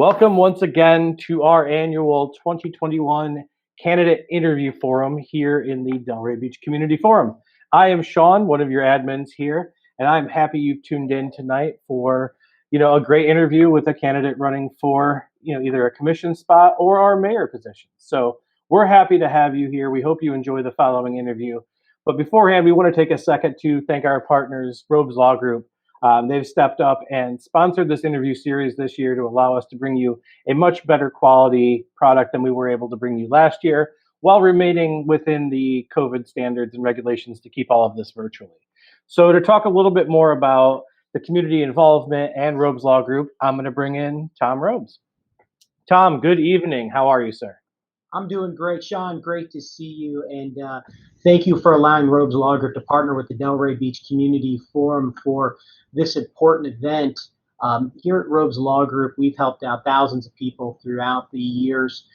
Welcome once again to our annual 2021 Candidate Interview Forum here in the Delray Beach Community Forum. I am Shaun, one of your admins here, and I'm happy you've tuned in tonight for, a great interview with a candidate running for, either a commission spot or our mayor position. So we're happy to have you here. We hope you enjoy the following interview. But beforehand, we want to take a second to thank our partners, Robes Law Group. They've stepped up and sponsored this interview series this year to allow us to bring you a much better quality product than we were able to bring you last year, while remaining within the COVID standards and regulations to keep all of this virtually. So to talk a little bit more about the community involvement and Robes Law Group, I'm going to bring in Tom Robes. Tom, good evening. How are you, sir? I'm doing great, Shaun. Great to see you, and thank you for allowing Robes Law Group to partner with the Delray Beach Community Forum for this important event. Here at Robes Law Group, we've helped out thousands of people throughout the years,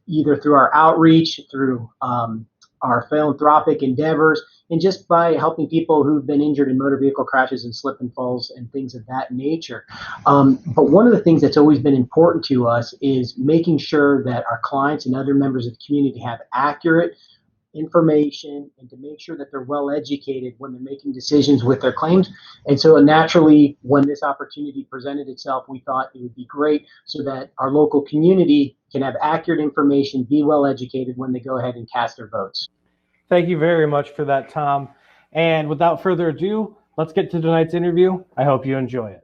either through our outreach, through our philanthropic endeavors, and just by helping people who've been injured in motor vehicle crashes and slip and falls and things of that nature. But one of the things that's always been important to us is making sure that our clients and other members of the community have accurate information and to make sure that they're well educated when they're making decisions with their claims. And so naturally, when this opportunity presented itself, we thought it would be great so that our local community can have accurate information, be well educated when they go ahead and cast their votes. Thank you very much for that, Tom. And without further ado, let's get to tonight's interview. I hope you enjoy it.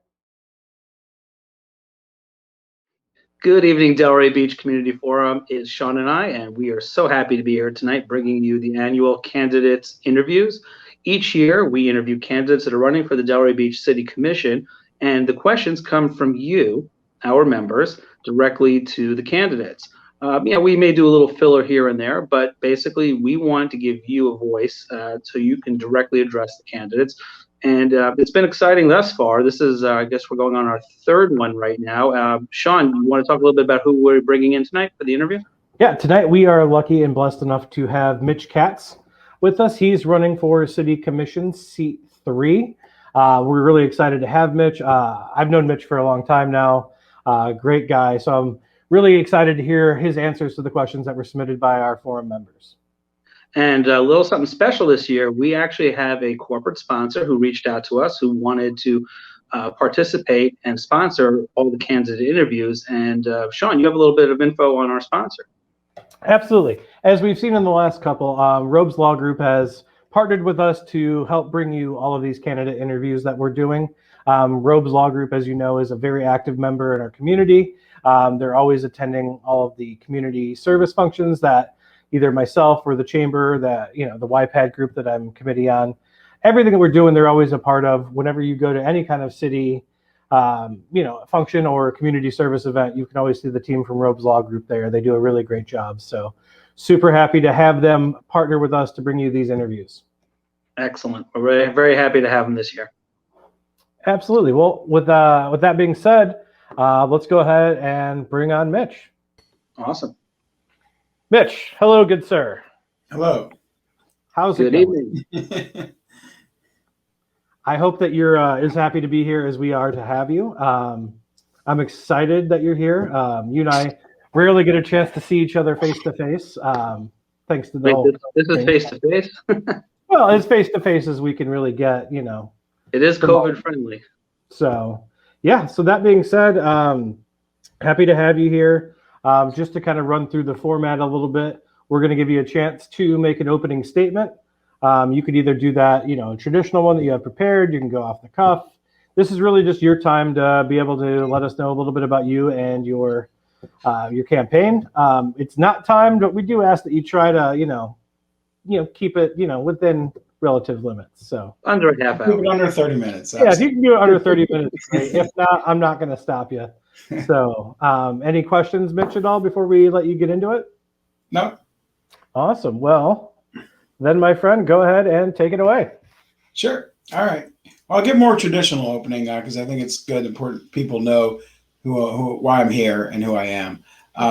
Good evening, Delray Beach Community Forum. It's Shaun and I, and we are so happy to be here tonight bringing you the annual candidates interviews. Each year, we interview candidates that are running for the Delray Beach City Commission, and the questions come from you, our members, directly to the candidates. We may do a little filler here and there, but basically we want to give you a voice so you can directly address the candidates. And it's been exciting thus far. This is, I guess we're going on our third one right now. Shaun, you want to talk a little bit about who we're bringing in tonight for the interview? Yeah, tonight we are lucky and blessed enough to have Mitch Katz with us. He's running for City Commission seat 3. We're really excited to have Mitch. I've known Mitch for a long time now. Great guy. So I'm really excited to hear his answers to the questions that were submitted by our forum members. And a little something special this year, we actually have a corporate sponsor who reached out to us who wanted to participate and sponsor all the candidate interviews. And Shaun, you have a little bit of info on our sponsor. Absolutely. As we've seen in the last couple, Robes Law Group has partnered with us to help bring you all of these candidate interviews that we're doing. Robes Law Group, as you know, is a very active member in our community. They're always attending all of the community service functions that either myself or the chamber, that the YPAD group that I'm committee on, everything that we're doing, they're always a part of. Whenever you go to any kind of city, function or community service event, you can always see the team from Robes Law Group there. They do a really great job. So super happy to have them partner with us to bring you these interviews. Excellent. We're very, very happy to have them this year. Absolutely. Well, with that being said, let's go ahead and bring on Mitch. Awesome. Mitch, hello, good sir. Hello. How's it going? Good evening. I hope that you're as happy to be here as we are to have you. I'm excited that you're here. You and I rarely get a chance to see each other face to face. Thanks to the whole this is face to face. Well, as face to face as we can really get. It is COVID friendly. So yeah. So that being said, happy to have you here. Just to kind of run through the format a little bit, we're going to give you a chance to make an opening statement. You could either do that, a traditional one that you have prepared. You can go off the cuff. This is really just your time to be able to let us know a little bit about you and your campaign. It's not timed, but we do ask that you try to, keep it, within relative limits. So under a half hour. Keep it under 30 minutes. Yeah, if you can do it under 30 minutes, great. If not, I'm not going to stop you. So any questions, Mitch, at all before we let you get into it? No. Awesome. Well, then, my friend, go ahead and take it away. Sure. All right. I'll give more traditional opening because I think it's good, important people know why I'm here and who I am.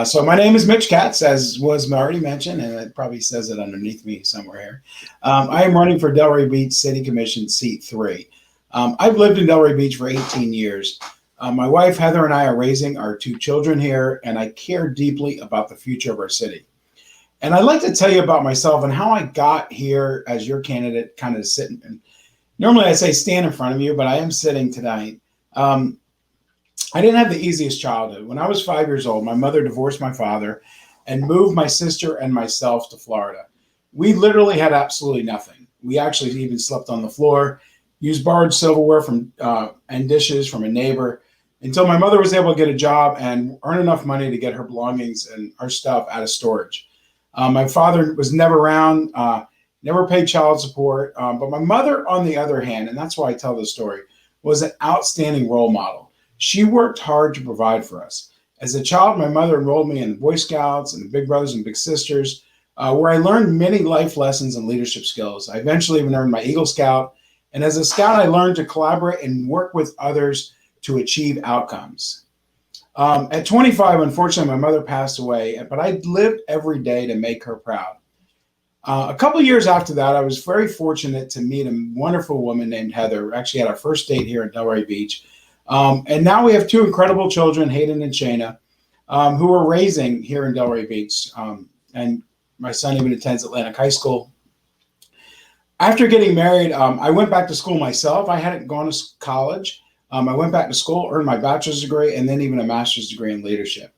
So my name is Mitch Katz, as was already mentioned, and it probably says it underneath me somewhere here. I am running for Delray Beach City Commission seat 3. I've lived in Delray Beach for 18 years. My wife, Heather, and I are raising our 2 children here, and I care deeply about the future of our city. And I'd like to tell you about myself and how I got here as your candidate, kind of sitting. And normally I say stand in front of you, but I am sitting tonight. I didn't have the easiest childhood. When I was 5 years old, my mother divorced my father and moved my sister and myself to Florida. We literally had absolutely nothing. We actually even slept on the floor, used borrowed silverware and dishes from a neighbor until my mother was able to get a job and earn enough money to get her belongings and our stuff out of storage. My father was never around, never paid child support. But my mother, on the other hand, and that's why I tell this story, was an outstanding role model. She worked hard to provide for us. As a child, my mother enrolled me in the Boy Scouts and the Big Brothers and Big Sisters, where I learned many life lessons and leadership skills. I eventually even earned my Eagle Scout. And as a scout, I learned to collaborate and work with others to achieve outcomes. At 25, unfortunately, my mother passed away, but I lived every day to make her proud. A couple of years after that, I was very fortunate to meet a wonderful woman named Heather. We actually had our first date here in Delray Beach. And now we have 2 incredible children, Hayden and Shayna, who we're raising here in Delray Beach. And my son even attends Atlantic High School. After getting married, I went back to school myself. I hadn't gone to college. I went back to school, earned my bachelor's degree, and then even a master's degree in leadership.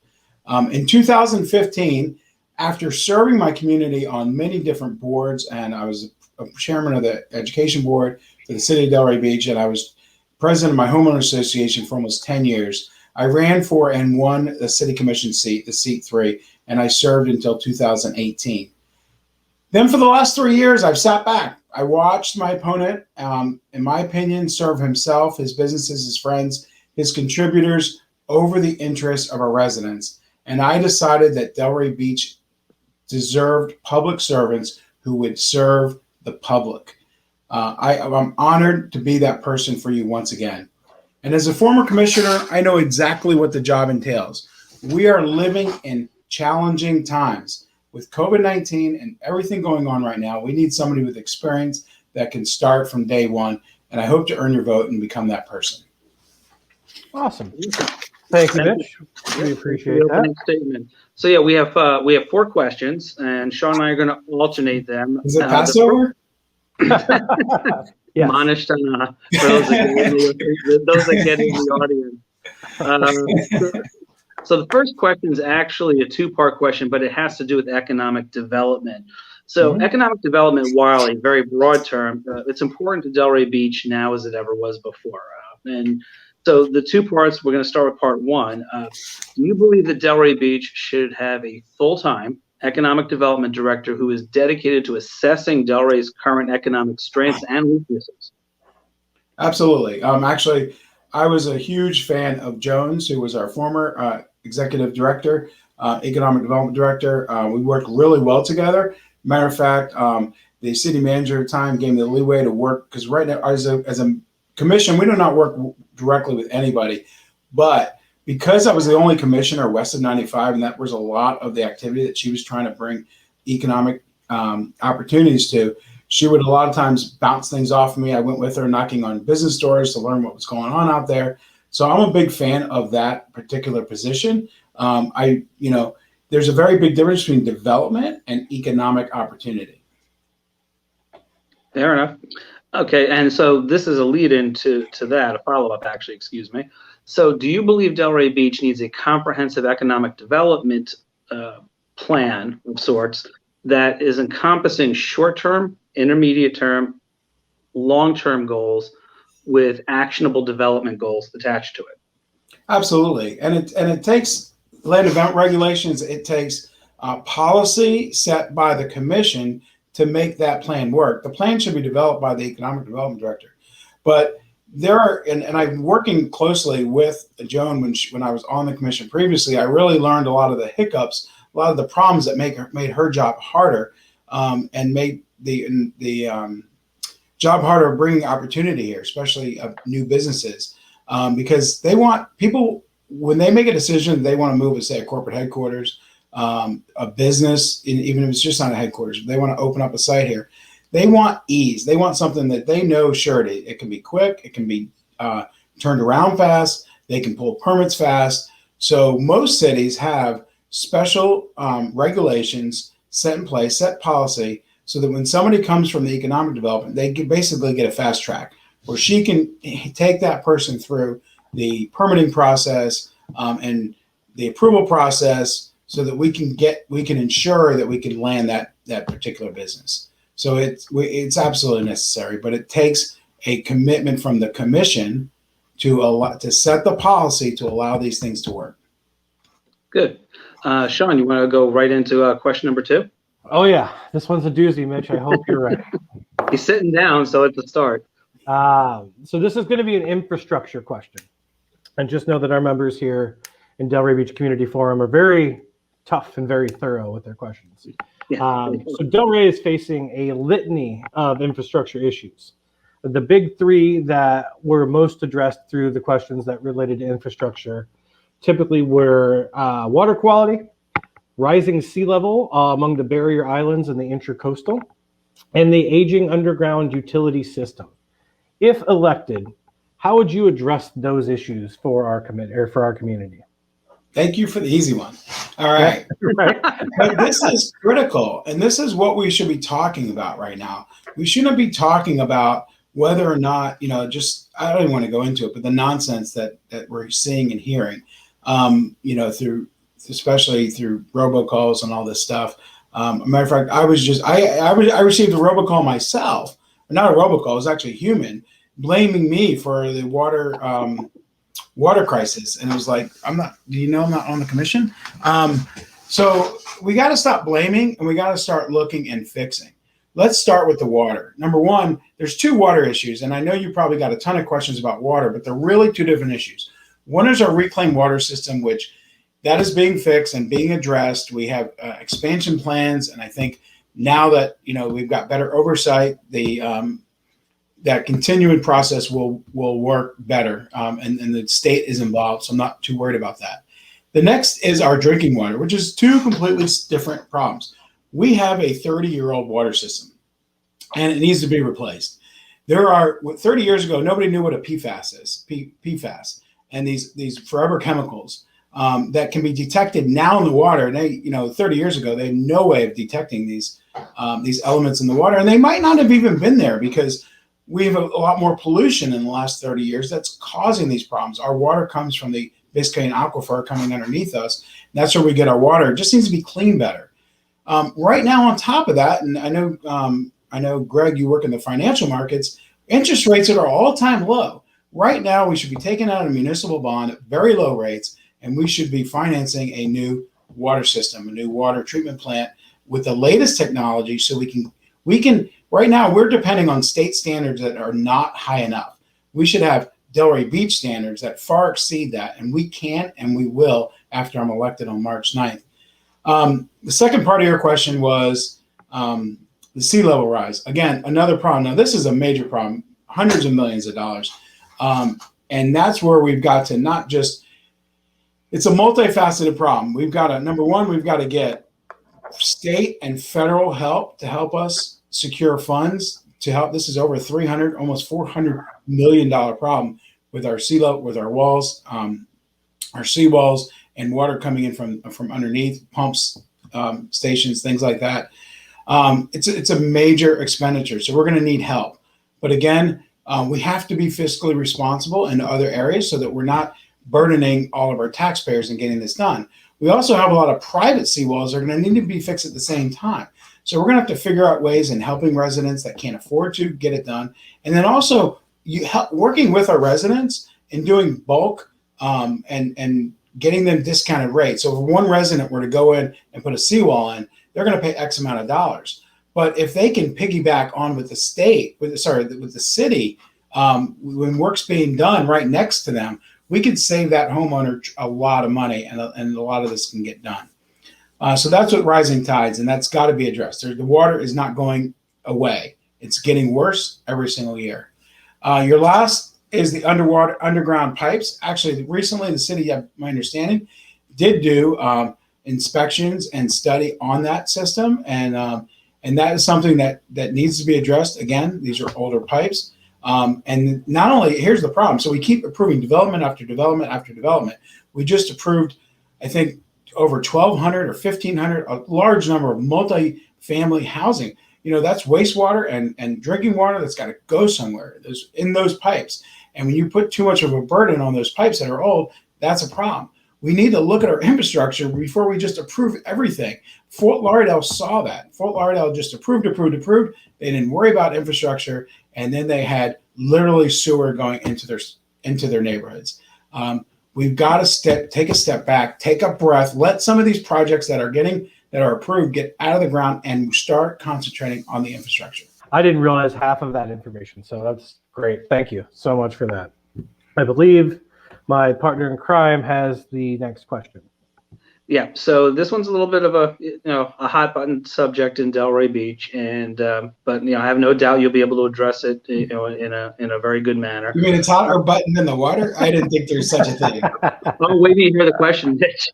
In 2015, after serving my community on many different boards, and I was a chairman of the education board for the city of Delray Beach, and I was president of my homeowner association for almost 10 years, I ran for and won the city commission seat, the seat 3, and I served until 2018. Then for the last 3 years, I've sat back. I watched my opponent, in my opinion, serve himself, his businesses, his friends, his contributors over the interests of our residents. And I decided that Delray Beach deserved public servants who would serve the public. I'm honored to be that person for you once again. And as a former commissioner, I know exactly what the job entails. We are living in challenging times. With COVID-19 and everything going on right now, we need somebody with experience that can start from day one. And I hope to earn your vote and become that person. Awesome. Thank you, Mitch. We appreciate that. Statement. So yeah, we have 4 questions, and Shaun and I are going to alternate them. Is it Passover? Yes. Manishtana, for those that get in the audience. So the first question is actually a 2-part question, but it has to do with economic development. So economic development, while a very broad term, it's important to Delray Beach now as it ever was before. And so the 2 parts, we're going to start with part 1. Do you believe that Delray Beach should have a full-time economic development director who is dedicated to assessing Delray's current economic strengths and weaknesses? Absolutely. Actually, I was a huge fan of Jones, who was our former executive director, economic development director. We worked really well together. Matter of fact, the city manager at the time gave me the leeway to work, because right now, as a commission, we do not work directly with anybody. But because I was the only commissioner west of 95, and that was a lot of the activity that she was trying to bring economic opportunities to, she would a lot of times bounce things off of me. I went with her knocking on business doors to learn what was going on out there. So I'm a big fan of that particular position. There's a very big difference between development and economic opportunity. Fair enough. Okay, and so this is a lead-in to that, a follow-up actually, excuse me. So do you believe Delray Beach needs a comprehensive economic development plan of sorts that is encompassing short-term, intermediate-term, long-term goals with actionable development goals attached to it? Absolutely, and it takes land development regulations. It takes policy set by the commission to make that plan work. The plan should be developed by the economic development director, but there are, and I'm working closely with Joan when I was on the commission previously. I really learned a lot of the hiccups, a lot of the problems that made her job harder, and made the job harder of bringing opportunity here, especially of new businesses, because they want people, when they make a decision, they want to move, say, a corporate headquarters, a business, even if it's just not a headquarters, they want to open up a site here. They want ease. They want something that they know surety. It can be quick. It can be turned around fast. They can pull permits fast. So most cities have special regulations set in place, set policy, so that when somebody comes from the economic development, they can basically get a fast track where she can take that person through the permitting process and the approval process, so that we can ensure that we can land that particular business. So it's absolutely necessary, but it takes a commitment from the commission to set the policy to allow these things to work. Good. Shaun, you want to go right into question number 2? Oh yeah, this one's a doozy, Mitch. I hope you're ready. He's sitting down, so it's a start. So this is going to be an infrastructure question. And just know that our members here in Delray Beach Community Forum are very tough and very thorough with their questions. Yeah. So Delray is facing a litany of infrastructure issues. The big 3 that were most addressed through the questions that related to infrastructure typically were water quality, rising sea level among the barrier islands and the intracoastal, and the aging underground utility system. If elected, how would you address those issues for our community? Thank you for the easy one. All right. But this is critical, and this is what we should be talking about right now. We shouldn't be talking about whether or not, I don't even want to go into it, but the nonsense that we're seeing and hearing, especially through robocalls and all this stuff. As a matter of fact, I received a robocall myself, not a robocall, it was actually a human, blaming me for the water crisis. And it was like, I'm not on the commission? So we got to stop blaming, and we got to start looking and fixing. Let's start with the water. Number 1, there's 2 water issues, and I know you probably got a ton of questions about water, but they're really 2 different issues. One is our reclaimed water system, which that is being fixed and being addressed. We have expansion plans, and I think now that we've got better oversight, that continuing process will work better, and the state is involved, so I'm not too worried about that. The next is our drinking water, which is 2 completely different problems. We have a 30-year-old water system, and it needs to be replaced. 30 years ago, nobody knew what a PFAS is, PFAS, and these forever chemicals that can be detected now in the water. They, 30 years ago, they had no way of detecting these elements in the water, and they might not have even been there because we have a lot more pollution in the last 30 years that's causing these problems. Our water comes from the Biscayne aquifer coming underneath us, and that's where we get our water. It just needs to be cleaned better. Right now, on top of that, and I know, Greg, you work in the financial markets, interest rates are all-time low. Right now, we should be taking out a municipal bond at very low rates, and we should be financing a new water system, a new water treatment plant with the latest technology, so we can. Right now, we're depending on state standards that are not high enough. We should have Delray Beach standards that far exceed that, and we can and we will after I'm elected on March 9th. The second part of your question was the sea level rise. Again, another problem. Now, this is a major problem, hundreds of millions of dollars. And that's where we've got to not just, it's a multifaceted problem. Number 1, we've got to get state and federal help to help us secure funds to help. This is over almost $400 million problem with our sea level, with our walls, our seawalls, and water coming in from underneath, pumps, stations, things like that. It's a major expenditure, so we're going to need help. But again, we have to be fiscally responsible in other areas so that we're not burdening all of our taxpayers in getting this done. We also have a lot of private seawalls that are going to need to be fixed at the same time. So we're going to have to figure out ways in helping residents that can't afford to get it done. And then also working with our residents and doing bulk and getting them discounted rates. So if one resident were to go in and put a seawall in, they're going to pay X amount of dollars. But if they can piggyback on with the state, with the city, when work's being done right next to them, we could save that homeowner a lot of money, and a lot of this can get done. So that's what rising tides, and that's got to be addressed. The water is not going away. It's getting worse every single year. Your last is the underground pipes. Actually, recently the city, my understanding, did do inspections and study on that system, and that is something that needs to be addressed. Again, these are older pipes. And not only, here's the problem. So we keep approving development after development after development. We just approved, I think, over 1,200 or 1,500, a large number of multi-family housing. That's wastewater and drinking water that's got to go somewhere. There's in those pipes. And when you put too much of a burden on those pipes that are old, that's a problem. We need to look at our infrastructure before we just approve everything. Fort Lauderdale saw that. Fort Lauderdale just approved. They didn't worry about infrastructure, and then they had literally sewer going into their neighborhoods. We've got to take a step back, take a breath, let some of these projects that are approved get out of the ground, and start concentrating on the infrastructure. I didn't realize half of that information, so that's great. Thank you so much for that. I believe my partner in crime has the next question. Yeah, so this one's a little bit of a hot button subject in Delray Beach, and but I have no doubt you'll be able to address it in a very good manner. You mean it's hotter button in the water? I didn't think there's such a thing. Oh, wait till you hear the question, Mitch.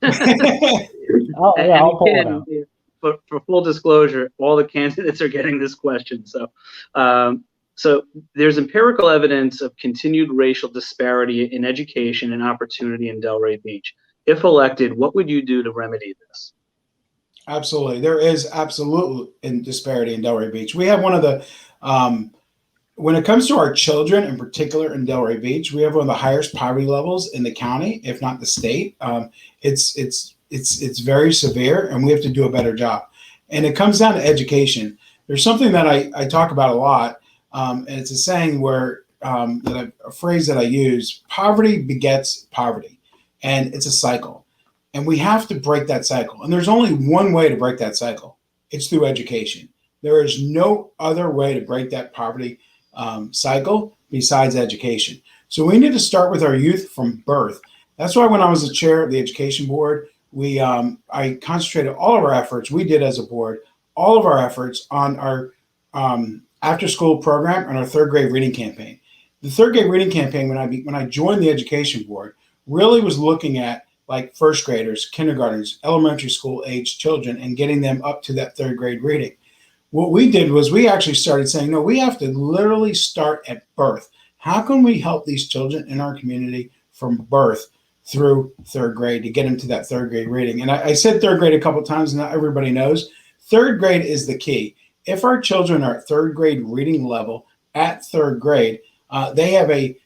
I'll pull it out. But for full disclosure, all the candidates are getting this question. So there's empirical evidence of continued racial disparity in education and opportunity in Delray Beach. If elected, what would you do to remedy this? Absolutely. There is absolute disparity in Delray Beach. We have one of the, when it comes to our children in particular in Delray Beach, we have one of the highest poverty levels in the county, if not the state. It's very severe, and we have to do a better job. And it comes down to education. There's something that I talk about a lot, and it's a saying where a phrase that I use: poverty begets poverty, and it's a cycle. And we have to break that cycle. And there's only one way to break that cycle. It's through education. There is no other way to break that poverty cycle besides education. So we need to start with our youth from birth. That's why when I was the chair of the education board, I concentrated all of our efforts, we did as a board, all of our efforts on our after-school program and our third grade reading campaign. The third grade reading campaign, when I joined the education board, really was looking at like first graders, kindergartners, elementary school age children, and getting them up to that third grade reading. What we did was we actually started saying, no, we have to literally start at birth. How can we help these children in our community from birth through third grade to get them to that third grade reading? And I said third grade a couple of times, and not everybody knows. Third grade is the key. If our children are at third grade reading level at third grade, they have a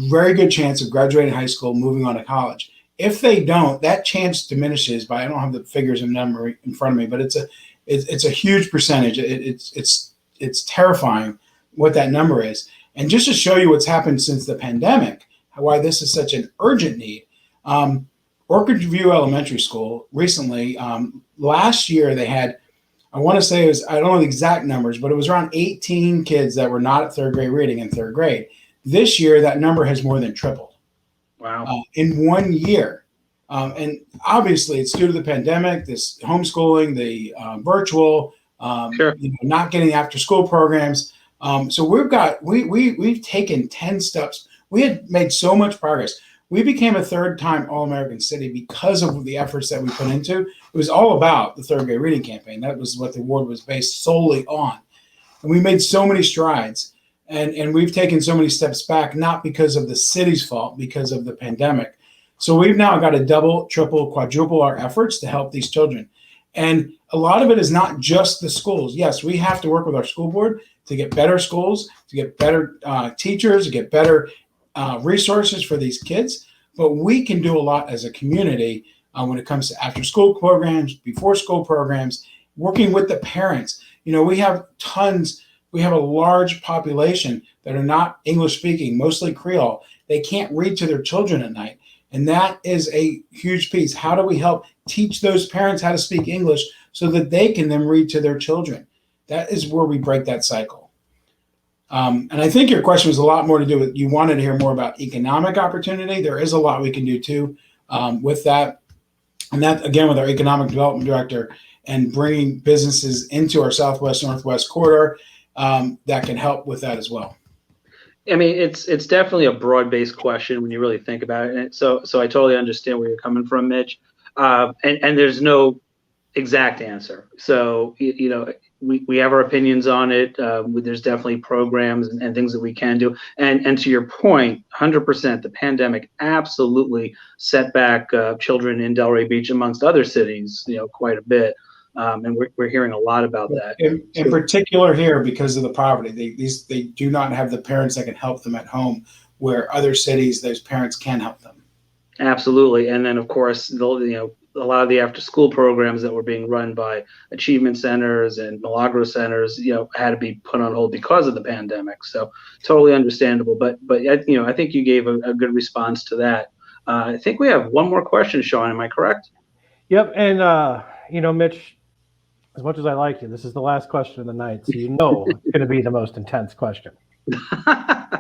very good chance of graduating high school, moving on to college. If they don't, that chance diminishes by, I don't have the figures and number in front of me, but it's a huge percentage. It's terrifying what that number is. And just to show you what's happened since the pandemic, why this is such an urgent need, Orchard View Elementary School recently, last year they had, I want to say it was, I don't know the exact numbers, but it was around 18 kids that were not at third grade reading in third grade. This year, that number has more than tripled. Wow. In 1 year. And obviously, it's due to the pandemic, this homeschooling, the virtual, Sure. Not getting after school programs. So we've taken 10 steps. We had made so much progress. We became a third-time All-American city because of the efforts that we put into. It was all about the third grade reading campaign. That was what the award was based solely on. And we made so many strides. And we've taken so many steps back, not because of the city's fault, because of the pandemic. So we've now got to double, triple, quadruple our efforts to help these children. And a lot of it is not just the schools. Yes, we have to work with our school board to get better schools, to get better teachers, to get better resources for these kids. But we can do a lot as a community when it comes to after school programs, before school programs, working with the parents. We have we have a large population that are not English speaking, mostly Creole. They can't read to their children at night. And that is a huge piece. How do we help teach those parents how to speak English so that they can then read to their children? That is where we break that cycle. And I think your question was a lot more to do with, you wanted to hear more about economic opportunity. There is a lot we can do too with that. And that, again, with our economic development director and bringing businesses into our Southwest Northwest corridor, that can help with that as well. I mean, it's definitely a broad-based question when you really think about it. And so I totally understand where you're coming from, Mitch. And there's no exact answer. So, we have our opinions on it. There's definitely programs and things that we can do. And to your point, 100%, the pandemic absolutely set back children in Delray Beach amongst other cities, quite a bit. And we're hearing a lot about that. In particular here, because of the poverty, they do not have the parents that can help them at home, where other cities, those parents can help them. Absolutely. And then, of course, a lot of the after-school programs that were being run by achievement centers and Milagro centers, had to be put on hold because of the pandemic. So totally understandable. But I think you gave a good response to that. I think we have one more question, Shaun. Am I correct? Yep. And, Mitch, as much as I like you, this is the last question of the night. So it's going to be the most intense question.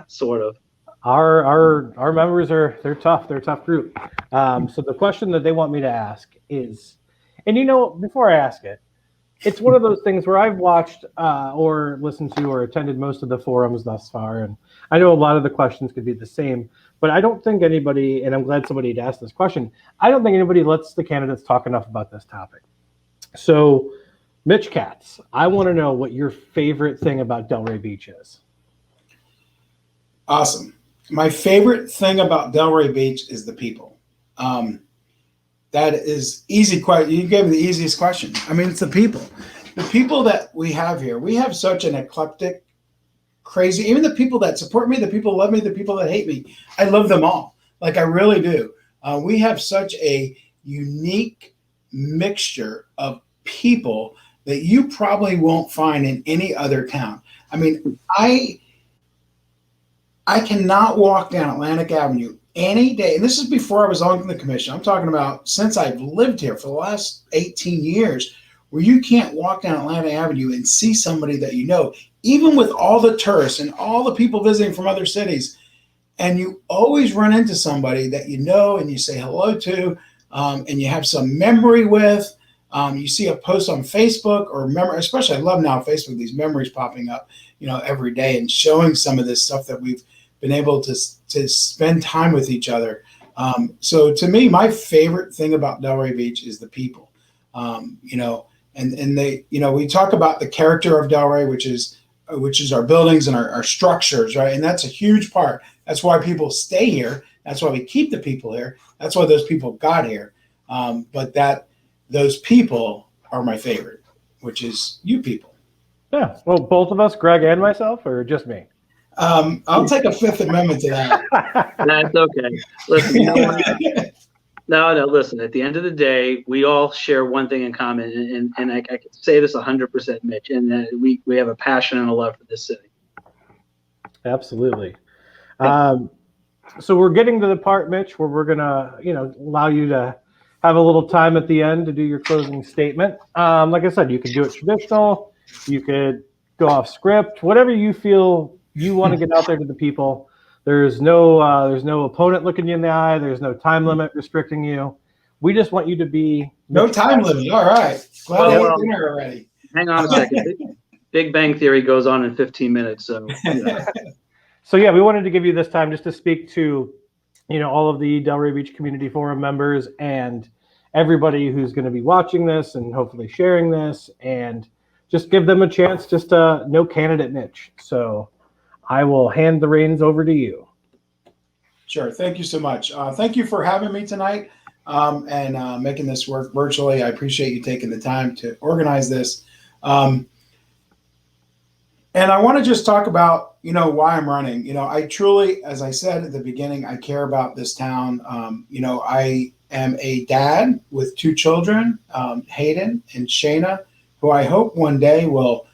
Sort of. Our members they're tough. They're a tough group. So the question that they want me to ask is, and before I ask it, it's one of those things where I've watched or listened to or attended most of the forums thus far, and I know a lot of the questions could be the same, but I don't think anybody, and I'm glad somebody had asked this question, I don't think anybody lets the candidates talk enough about this topic. So, Mitch Katz, I want to know what your favorite thing about Delray Beach is. Awesome. My favorite thing about Delray Beach is the people. That is easy. You gave me the easiest question. I mean, it's the people. The people that we have here. We have such an eclectic, crazy. Even the people that support me, the people who love me, the people that hate me. I love them all. Like, I really do. We have such a unique mixture of people that you probably won't find in any other town. I mean, I cannot walk down Atlantic Avenue any day, and this is before I was on the commission. I'm talking about since I've lived here for the last 18 years, where you can't walk down Atlantic Avenue and see somebody that you know, even with all the tourists and all the people visiting from other cities, and you always run into somebody that you know and you say hello to, and you have some memory with. You see a post on Facebook or especially I love now Facebook, these memories popping up, every day and showing some of this stuff that we've been able to spend time with each other. So to me, my favorite thing about Delray Beach is the people, and they, we talk about the character of Delray, which is our buildings and our structures, right? And that's a huge part. That's why people stay here. That's why we keep the people here. That's why those people got here. But those people are my favorite, which is you people. Yeah. Well, both of us, Gregg and myself, or just me? I'll take a Fifth Amendment to that. That's okay. Listen, no. Listen. At the end of the day, we all share one thing in common, and I can say this 100%, Mitch, and we have a passion and a love for this city. Absolutely. So we're getting to the part, Mitch, where we're gonna, allow you to have a little time at the end to do your closing statement. Like I said, you could do it traditional. You could go off script, whatever you feel you want to get out there to the people. There's no opponent looking you in the eye. There's no time limit restricting you. We just want you to be no time limit. All right. Glad I ate dinner already. Hang on a second. Big Bang Theory goes on in 15 minutes. So, So yeah, we wanted to give you this time just to speak to, all of the Delray Beach Community Forum members and everybody who's going to be watching this and hopefully sharing this, and just give them a chance just to know candidate Mitch. So I will hand the reins over to you. Sure. Thank you so much. Thank you for having me tonight and making this work virtually. I appreciate you taking the time to organize this. And I want to just talk about, why I'm running. I truly, as I said at the beginning, I care about this town. I am a dad with 2 children, Hayden and Shayna, who I hope one day will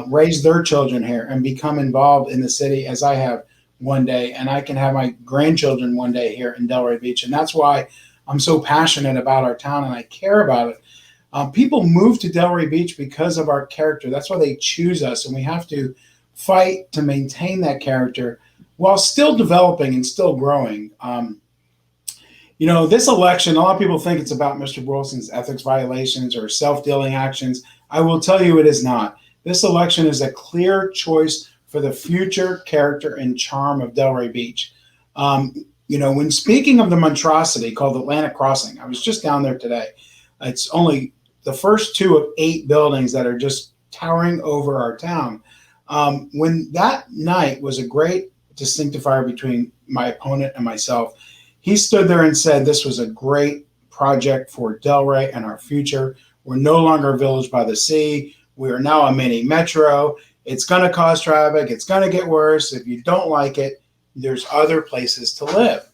raise their children here and become involved in the city as I have one day, and I can have my grandchildren one day here in Delray Beach. And that's why I'm so passionate about our town and I care about it. People move to Delray Beach because of our character. That's why they choose us, and we have to fight to maintain that character while still developing and still growing. This election, a lot of people think it's about Mr. Boylston's ethics violations or self-dealing actions. I will tell you it is not. This election is a clear choice for the future character and charm of Delray Beach. When speaking of the monstrosity called Atlantic Crossing, I was just down there today. It's only the first 2 of 8 buildings that are just towering over our town. When that night was a great distinctifier between my opponent and myself, he stood there and said this was a great project for Delray and our future. We're no longer a village by the sea. We are now a mini metro. It's going to cause traffic. It's going to get worse. If you don't like it, there's other places to live.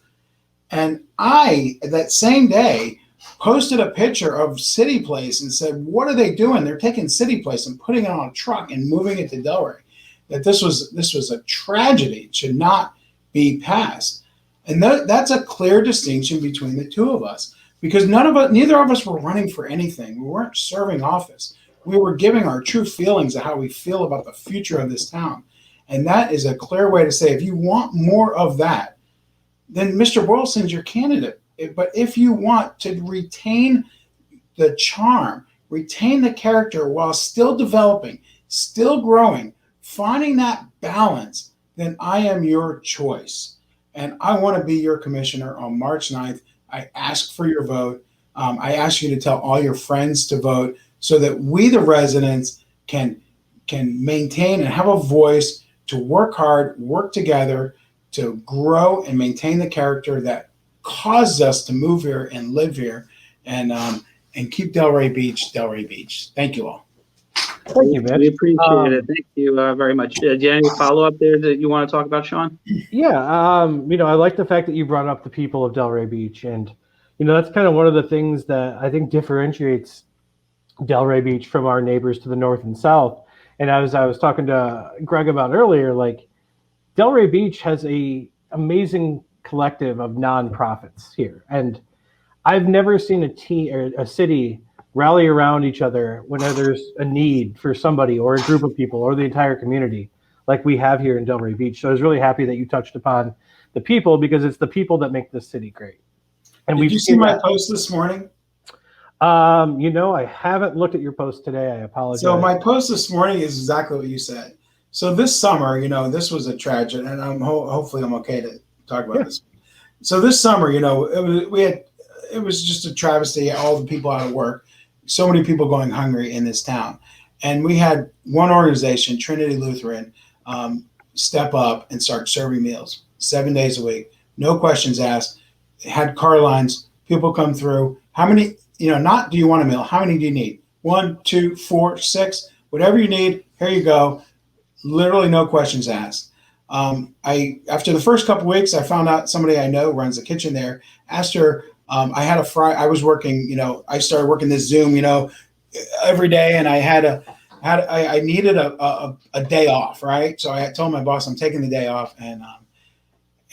And I, that same day, posted a picture of City Place and said, what are they doing? They're taking City Place and putting it on a truck and moving it to Delray. That this was a tragedy. It should not be passed. And that's a clear distinction between the two of us, because neither of us were running for anything. We weren't serving office. We were giving our true feelings of how we feel about the future of this town. And that is a clear way to say, if you want more of that, then Mr. Boylston's your candidate. But if you want to retain the charm, retain the character while still developing, still growing, finding that balance, then I am your choice. And I want to be your commissioner on March 9th. I ask for your vote. I ask you to tell all your friends to vote so that we, the residents, can maintain and have a voice to work hard, work together to grow and maintain the character that caused us to move here and live here, and keep Delray Beach, Delray Beach. Thank you all. Thank you, Mitch. We appreciate it. Thank you very much. Do you have any follow-up there that you want to talk about, Shaun? Yeah, I like the fact that you brought up the people of Delray Beach, and that's kind of one of the things that I think differentiates Delray Beach from our neighbors to the north and south. And as I was talking to Gregg about earlier, like Delray Beach has a amazing collective of nonprofits here, and I've never seen a city rally around each other whenever there's a need for somebody or a group of people or the entire community like we have here in Delray Beach. So I was really happy that you touched upon the people, because it's the people that make this city great. And Did you see my post this morning? I haven't looked at your post today. I apologize. So my post this morning is exactly what you said. So this summer, this was a tragedy, and hopefully I'm okay to talk about this. So this summer, it was just a travesty. All the people out of work, so many people going hungry in this town, and we had one organization, Trinity Lutheran, step up and start serving meals 7 days a week, no questions asked. Had car lines, people come through. How many? Not do you want a meal? How many do you need? 1, 2, 4, 6, whatever you need. Here you go. Literally no questions asked. After the first couple of weeks, I found out somebody I know runs the kitchen there. Asked her. I was working. I started working this Zoom. Every day, and I needed a day off, right? So I told my boss I'm taking the day off, and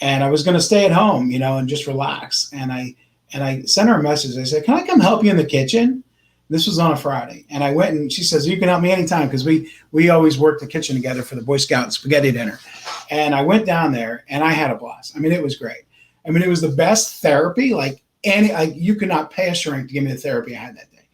I was going to stay at home, and just relax. And I sent her a message. I said, "Can I come help you in the kitchen?" This was on a Friday, and I went, and she says, "You can help me anytime," because we always work the kitchen together for the Boy Scout spaghetti dinner. And I went down there, and I had a blast. I mean, it was great. I mean, it was the best therapy. You could not pay a shrink to give me the therapy I had that day.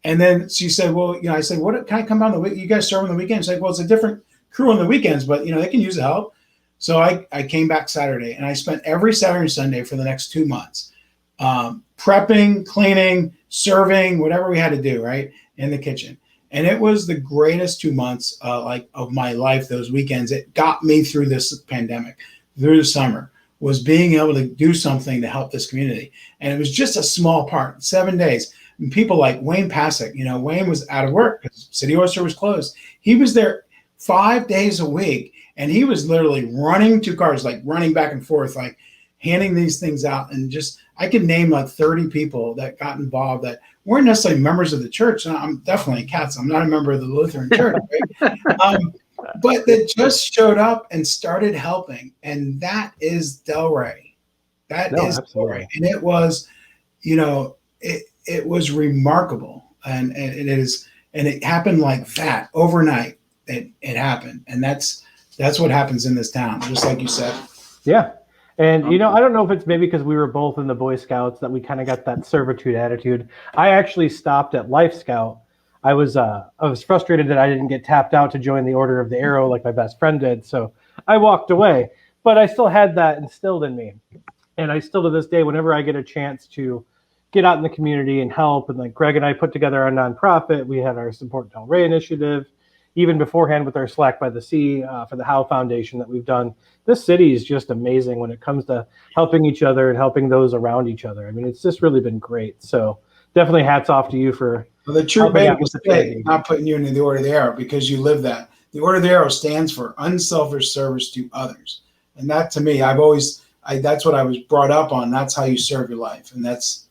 And then she said, "Well, I said, what can I come on the week? You guys serve on the weekends?" She's like, "Well, it's a different crew on the weekends, but they can use the help." So I came back Saturday, and I spent every Saturday and Sunday for the next 2 months, prepping, cleaning, serving, whatever we had to do, right, in the kitchen. And it was the greatest 2 months of my life. Those weekends, it got me through this pandemic, through the summer, was being able to do something to help this community. And it was just a small part, 7 days. And people like Wayne Pasek, Wayne was out of work because City Oyster was closed. He was there 5 days a week, and he was literally running 2 cars, like running back and forth, like handing these things out. And just, I could name like 30 people that got involved that weren't necessarily members of the church. And I'm definitely Katz. I'm not a member of the Lutheran Church, right? But that just showed up and started helping. And that is Delray. That is Delray. And it was, it was remarkable. And it happened like that overnight. It happened. And that's what happens in this town, just like you said. Yeah. And, I don't know if it's maybe because we were both in the Boy Scouts that we kind of got that servitude attitude. I actually stopped at Life Scout. I was frustrated that I didn't get tapped out to join the Order of the Arrow like my best friend did. So I walked away, but I still had that instilled in me. And I still, to this day, whenever I get a chance to get out in the community and help, and like Gregg and I put together our nonprofit, we had our Support Delray initiative. even beforehand with our Slack by the Sea for the Howe Foundation that we've done. This city is just amazing when it comes to helping each other and helping those around each other. I mean, it's just really been great. So definitely hats off to you for the true helping out big with the mistake, not putting you into the Order of the Arrow because you live that. The Order of the Arrow stands for unselfish service to others. And that to me, that's what I was brought up on. That's how you serve your life. And that's.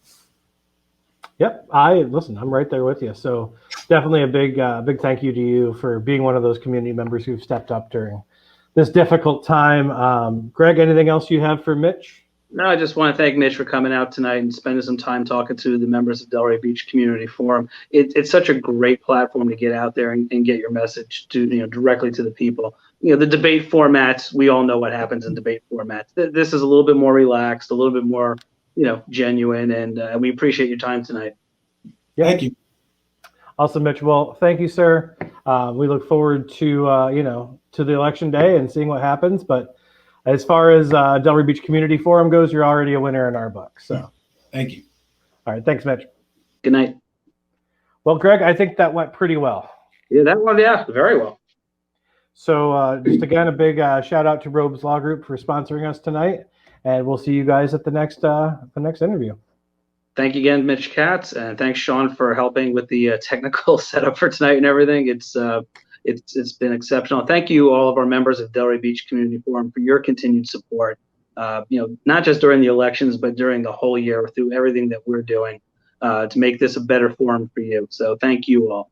Yep. I'm right there with you. So definitely a big thank you to you for being one of those community members who've stepped up during this difficult time. Gregg, anything else you have for Mitch? No, I just want to thank Mitch for coming out tonight and spending some time talking to the members of Delray Beach Community Forum. It's such a great platform to get out there and get your message to, directly to the people. The debate formats, we all know what happens in debate formats. This is a little bit more relaxed, a little bit more, genuine, and we appreciate your time tonight. Yeah. Thank you. Awesome, Mitch. Well, thank you, sir. We look forward to, to the election day and seeing what happens. But as far as Delray Beach Community Forum goes, you're already a winner in our book. So, thank you. All right, thanks, Mitch. Good night. Well, Gregg, I think that went pretty well. Yeah, that one, very well. So, just again, a big shout out to Robes Law Group for sponsoring us tonight, and we'll see you guys at the next interview. Thank you again, Mitch Katz, and thanks, Shaun, for helping with the technical setup for tonight and everything. It's been exceptional. Thank you, all of our members of Delray Beach Community Forum, for your continued support. Not just during the elections, but during the whole year through everything that we're doing to make this a better forum for you. So thank you all.